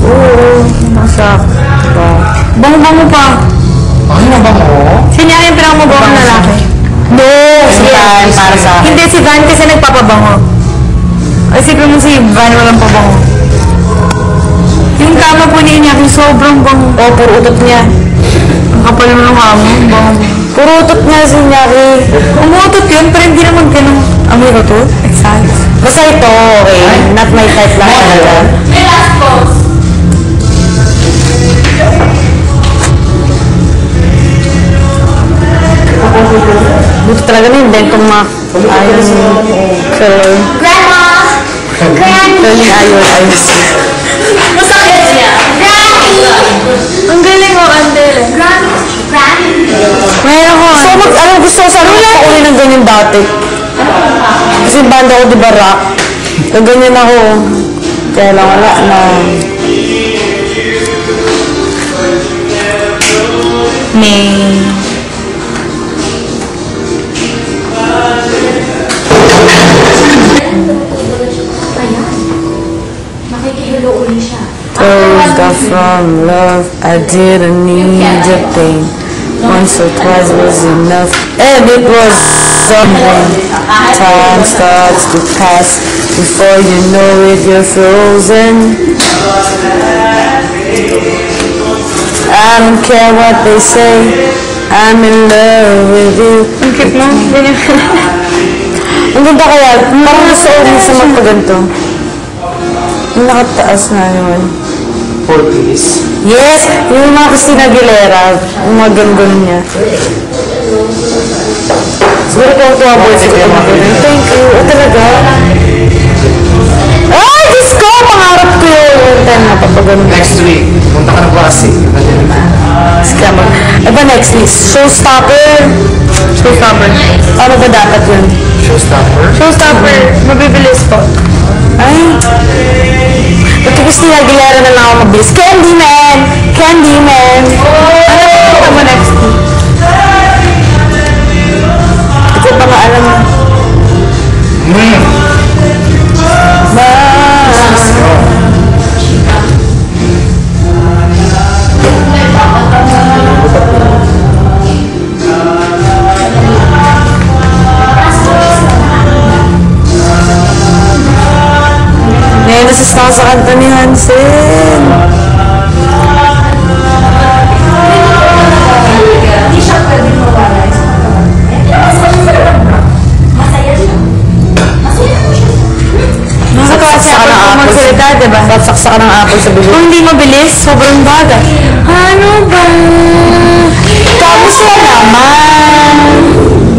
Oo, masak. Bango-bango pa. Ay, mabango? Siya yung pinakamubango na lalaki. No! Si Van, para sa akin. Hindi, si Van kasi nagpapabango. Isipin mo si Van walang pabango. Yung kama po niya yung sobrang bango. Oo, puro utot niya. Ang kapal mo ng kama, bango. Puro utot niya si Nyaki. Umutot yun, pero hindi naman ganun. Amoy ko to? Exact. Basta ito, okay. Not my type lang talaga. May last pose. Buto talaga na yung kung ayos curl. Grandma! Curling ayos. Masakit siya. Granny! Ang galing mo, Andel. Granny! Mayroon ko. So, gusto ko sana pakunin ng ganyan dati. Kasi banda ko, di ba, rock? Ganyan ako. Kaya lang wala na. May... Makikihilo uli siya. Closed off from love, I didn't need your pain. Once or twice was enough, and it was something. Time starts to pass, before you know it, you're frozen. I don't care what they say, I'm in love with you. Ang cute mo. Ganyan. Ang ganda kaya, parang gusto ko din sa magpaganto. Yung nakataas na naman. Portuguese. Yes! Yung mga Christina Aguilera, yung mga ganun niya. Siguro ko ang tuwaboy sa mga ganun. Thank you. O talaga? Ay! Diyos ko! Pangarap ko yun. Yung time na papagano'n. Next week, punta ka ng klase. Scammer. Aba next week? Showstopper. Showstopper. Ano ba dapat yun? Showstopper. Showstopper. Mabibilis po. Ay! Ba't Christina Aguilera na lang ako mabilis? Candyman! Candyman! Ano po mo next week? Ito pa nga alam mo. Ngayon nasasama sa kanta ni Hansen. Hindi siya pwede mawala. Masaya siya. Masaya mo siya. Nakakawasi ako kung magsalita, diba? Sapsaksa ka ng apple sa bibig. Kung hindi mabilis, sobrang bagal. Ano ba? Kamusta naman?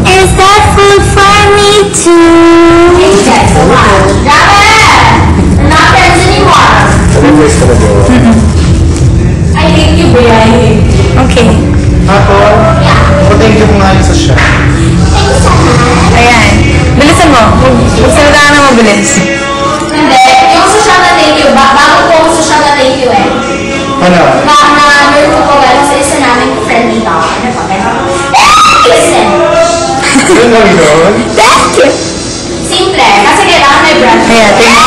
Is that food for me too? Hey guys, come on. Ramen! We're not friends anymore. Sabi-first ka na ba? I hate you, Bria. I hate you. Okay. Ako? Thank you nga yun sa siya. Thank you so much. Ayan. Bilisan mo. Magsalita ka na mabilis. Hindi. Yung social na thank you, bago po yung social na thank you eh. Ano? Na-learn ko po gano'n sa isa namin friend dito. Ano pa gano'n? Listen. Yun lang yun? Thank you. Simple. Kasi kailangan may brand. Ayan, tingnan.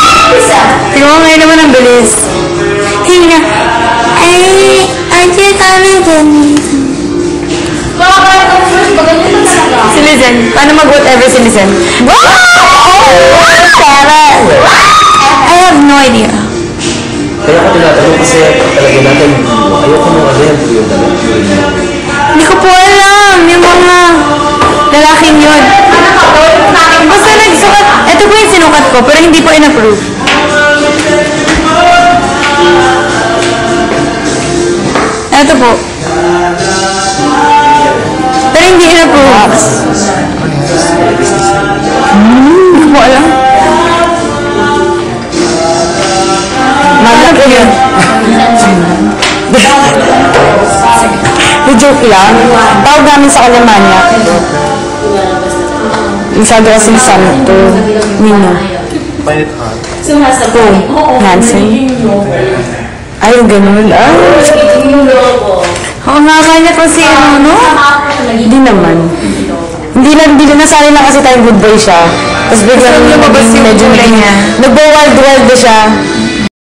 Tingnan mo ngayon naman ang bilis. Tingnan. Ay, auntie, kami ganyan. Mga parang ng first, maganda na talaga. Si Lizen. Paano mag-whatever si Lizen? Wow! Sarah! I have no idea. Kaya ko tinatanong kasi talaga natin, ayoko mo ano yan, yun talaga. Hindi ko po alam. Yung mga lalaking yun. Ano ka ba? Basta nagsukat. Ito po yung sinukat ko, pero hindi po in-approve. Ito po. Pero hindi in-approve. Hindi ko po alam. Malaki yun. Joke lang. Tawag namin sa kanya manyak. Masyado kasi ni Santo. Nino. Find it hard. Oh, Hansen. Ay, ganun. Ay. Oo nga, kanya ko si ano, no? Hindi naman. Hindi na nasanay lang kasi tayong good boy siya. Tapos biglang Lumabas yung medyo kulay niya. nagbo-wild-wild na siya.